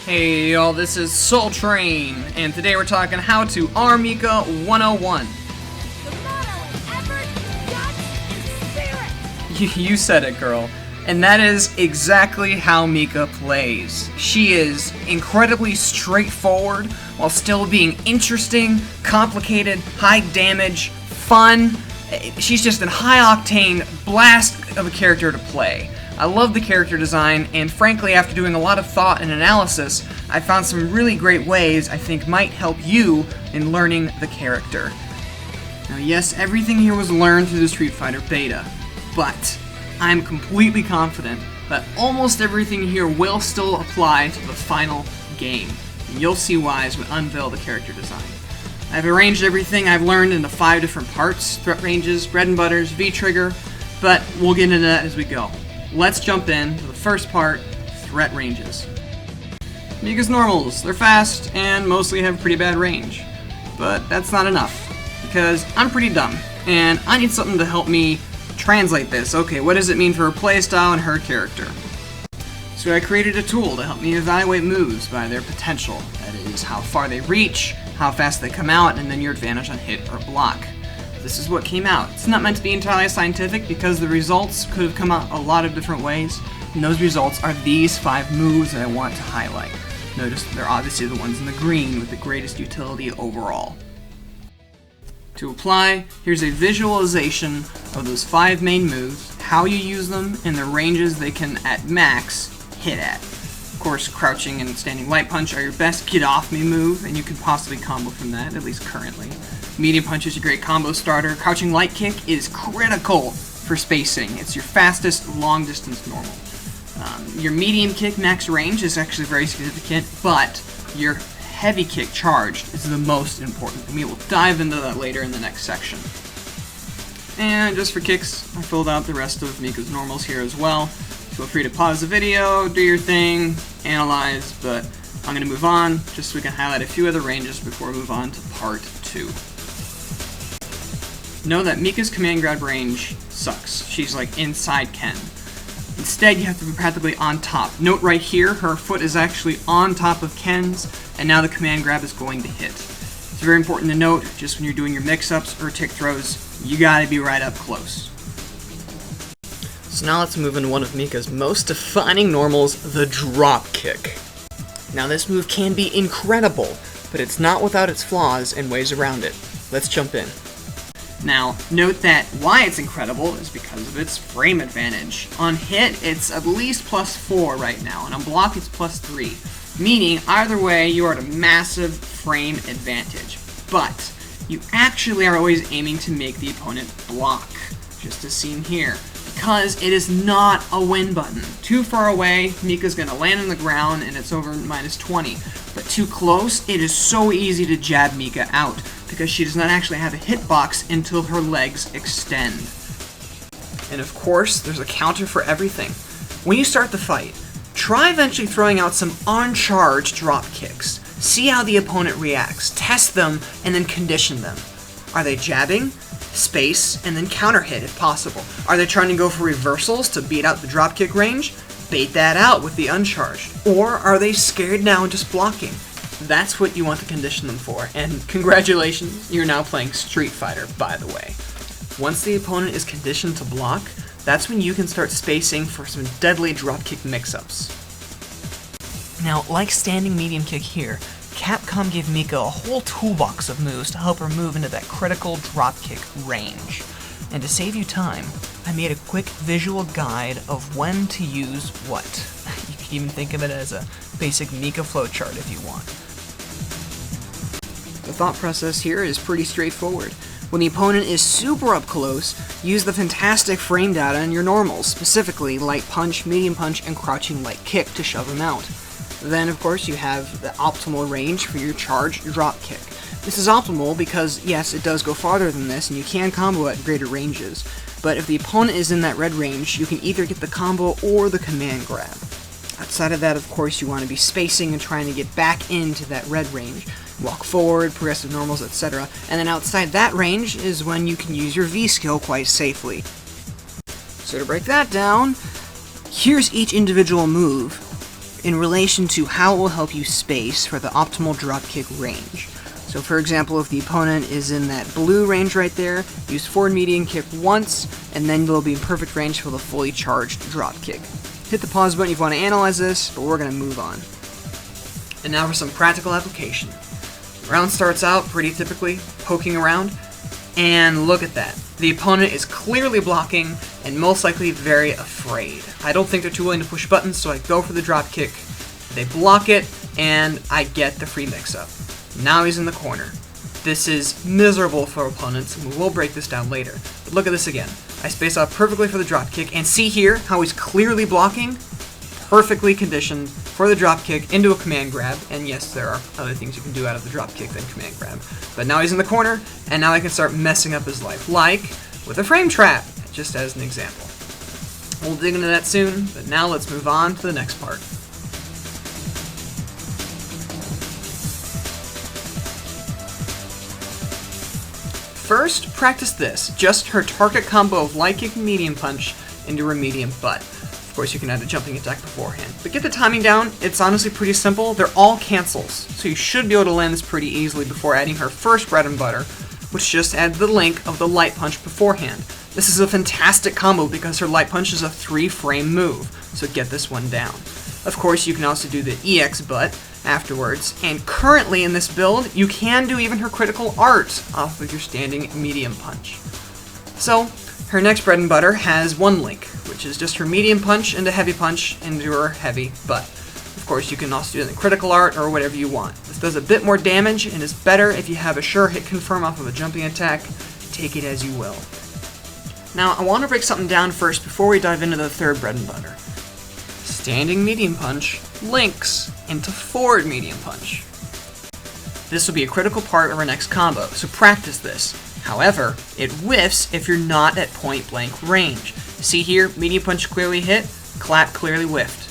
Hey y'all, this is Soul Train, and today we're talking how to arm Mika 101. The motto is effort, guts, and spirit. You said it, girl. And that is exactly how Mika plays. She is incredibly straightforward while still being interesting, complicated, high damage, fun. She's just a high-octane blast of a character to play. I love the character design, and frankly, after doing a lot of thought and analysis, I found some really great ways I think might help you in learning the character. Now yes, everything here was learned through the Street Fighter beta, but I'm completely confident that almost everything here will still apply to the final game. And you'll see why as we unveil the character design. I've arranged everything I've learned into 5 different parts: threat ranges, bread and butters, V-trigger, but we'll get into that as we go. Let's jump in to the first part, threat ranges. Mika's normals, they're fast and mostly have pretty bad range. But that's not enough, because I'm pretty dumb, and I need something to help me translate this. Okay, what does it mean for her playstyle and her character? So I created a tool to help me evaluate moves by their potential. That is, how far they reach, how fast they come out, and then your advantage on hit or block. This is what came out. It's not meant to be entirely scientific because the results could have come out a lot of different ways, and those results are these 5 moves that I want to highlight. Notice they're obviously the ones in the green with the greatest utility overall. To apply, here's a visualization of those 5 main moves, how you use them, and the ranges they can at max hit at. Of course, crouching and standing light punch are your best get off me move, and you can possibly combo from that, at least currently. Medium punch is a great combo starter. Crouching light kick is critical for spacing. It's your fastest long distance normal. Your medium kick max range is actually very significant, but your heavy kick charged is the most important, and we will dive into that later in the next section. And just for kicks, I filled out the rest of Mika's normals here as well. Feel free to pause the video, do your thing, analyze, but I'm going to move on just so we can highlight a few other ranges before we move on to part 2. Know that Mika's command grab range sucks. She's like inside Ken. Instead, you have to be practically on top. Note right here, her foot is actually on top of Ken's, and now the command grab is going to hit. It's very important to note, just when you're doing your mix-ups or tick throws, you gotta be right up close. So now let's move into one of Mika's most defining normals, the Dropkick. Now this move can be incredible, but it's not without its flaws and ways around it. Let's jump in. Now, note that why it's incredible is because of its frame advantage. On hit, it's at least +4 right now, and on block, it's +3. Meaning, either way, you are at a massive frame advantage. But, you actually are always aiming to make the opponent block, just as seen here. Because it is not a win button. Too far away, Mika's gonna land on the ground, and it's over -20. But too close, it is so easy to jab Mika out, because she does not actually have a hitbox until her legs extend. And of course, there's a counter for everything. When you start the fight, try eventually throwing out some uncharged drop kicks. See how the opponent reacts, test them, and then condition them. Are they jabbing? Space, and then counter hit if possible. Are they trying to go for reversals to beat out the dropkick range? Bait that out with the uncharged. Or are they scared now and just blocking? That's what you want to condition them for, and congratulations, you're now playing Street Fighter, by the way. Once the opponent is conditioned to block, that's when you can start spacing for some deadly dropkick mix-ups. Now, like standing medium kick here, Capcom gave Mika a whole toolbox of moves to help her move into that critical dropkick range. And to save you time, I made a quick visual guide of when to use what. You can even think of it as a basic Mika flowchart if you want. The thought process here is pretty straightforward. When the opponent is super up close, use the fantastic frame data in your normals, specifically light punch, medium punch, and crouching light kick to shove them out. Then, of course, you have the optimal range for your charged drop kick. This is optimal because, yes, it does go farther than this, and you can combo at greater ranges. But if the opponent is in that red range, you can either get the combo or the command grab. Outside of that, of course, you want to be spacing and trying to get back into that red range. Walk forward, progressive normals, etc. And then outside that range is when you can use your V skill quite safely. So to break that down, here's each individual move, in relation to how it will help you space for the optimal dropkick range. So for example, if the opponent is in that blue range right there, use forward medium kick once, and then they'll be in perfect range for the fully charged dropkick. Hit the pause button if you want to analyze this, but we're going to move on. And now for some practical application. The round starts out pretty typically, poking around, and look at that. The opponent is clearly blocking and most likely very afraid. I don't think they're too willing to push buttons, so I go for the dropkick. They block it, and I get the free mix-up. Now he's in the corner. This is miserable for opponents, and we will break this down later. But look at this again. I space out perfectly for the dropkick, and see here how he's clearly blocking? Perfectly conditioned for the dropkick into a command grab, and yes, there are other things you can do out of the dropkick than command grab. But now he's in the corner, and now I can start messing up his life, like with a frame trap, just as an example. We'll dig into that soon, but now let's move on to the next part. First, practice this, just her target combo of light kick and medium punch into her medium butt. Of course, you can add a jumping attack beforehand. But get the timing down, it's honestly pretty simple. They're all cancels, so you should be able to land this pretty easily before adding her first bread and butter, which just adds the link of the light punch beforehand. This is a fantastic combo because her light punch is a 3-frame move, so get this one down. Of course, you can also do the EX butt afterwards, and currently in this build, you can do even her critical art off of your standing medium punch. So, her next bread and butter has one link, which is just her medium punch into heavy punch into her heavy butt. Of course, you can also do the critical art or whatever you want. This does a bit more damage and is better if you have a sure hit confirm off of a jumping attack. Take it as you will. Now, I want to break something down first before we dive into the third bread and butter. Standing medium punch links into forward medium punch. This will be a critical part of our next combo, so practice this. However, it whiffs if you're not at point blank range. See here, medium punch clearly hit, clap clearly whiffed.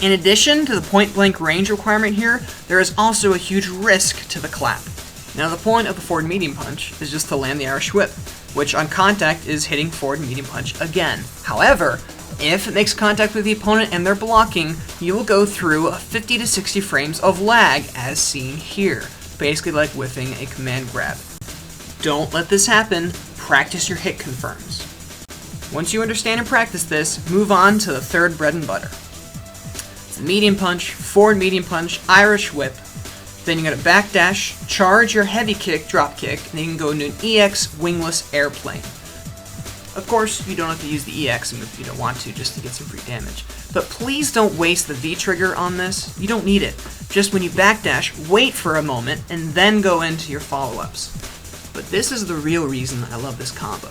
In addition to the point blank range requirement here, there is also a huge risk to the clap. Now the point of the forward medium punch is just to land the Irish whip, which on contact is hitting forward medium punch again. However, if it makes contact with the opponent and they're blocking, you will go through a 50 to 60 frames of lag as seen here, basically like whiffing a command grab. Don't let this happen, practice your hit confirms. Once you understand and practice this, move on to the third bread and butter. It's the medium punch, forward medium punch, Irish whip, then you're going to backdash, charge your heavy kick, drop kick, and then you can go into an EX wingless airplane. Of course, you don't have to use the EX move if you don't want to, just to get some free damage. But please don't waste the V trigger on this, you don't need it. Just when you backdash, wait for a moment, and then go into your follow-ups. But this is the real reason I love this combo,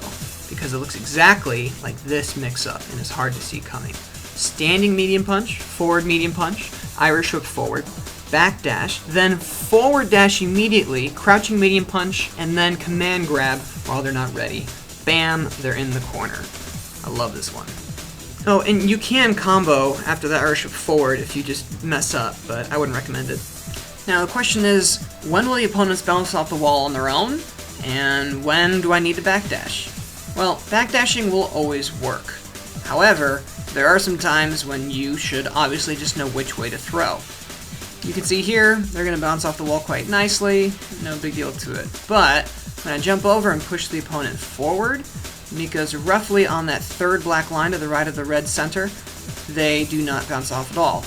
because it looks exactly like this mix-up and is hard to see coming. Standing medium punch, forward medium punch, Irish whip forward, backdash, then forward dash immediately, crouching medium punch, and then command grab while they're not ready. Bam, they're in the corner. I love this one. Oh, and you can combo after that Irish whip forward if you just mess up, but I wouldn't recommend it. Now the question is, when will the opponents bounce off the wall on their own? And when do I need to backdash? Well, backdashing will always work. However, there are some times when you should obviously just know which way to throw. You can see here, they're going to bounce off the wall quite nicely, no big deal to it. But when I jump over and push the opponent forward, Mika's roughly on that third black line to the right of the red center, they do not bounce off at all.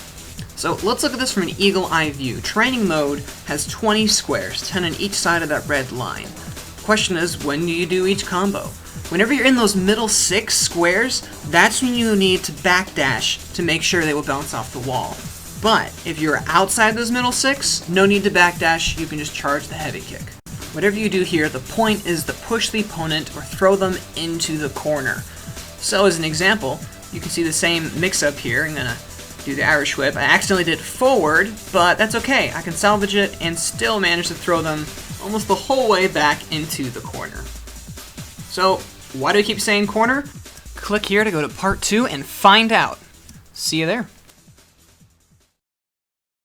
So let's look at this from an eagle eye view. Training mode has 20 squares, 10 on each side of that red line. The question is, when do you do each combo? Whenever you're in those middle 6 squares, that's when you need to backdash to make sure they will bounce off the wall. But if you're outside those middle 6, no need to backdash, you can just charge the heavy kick. Whatever you do here, the point is to push the opponent or throw them into the corner. So as an example, you can see the same mix-up here. I'm going to do the Irish whip. I accidentally did it forward, but that's okay. I can salvage it and still manage to throw them almost the whole way back into the corner. So, why do I keep saying corner? Click here to go to part 2 and find out. See you there.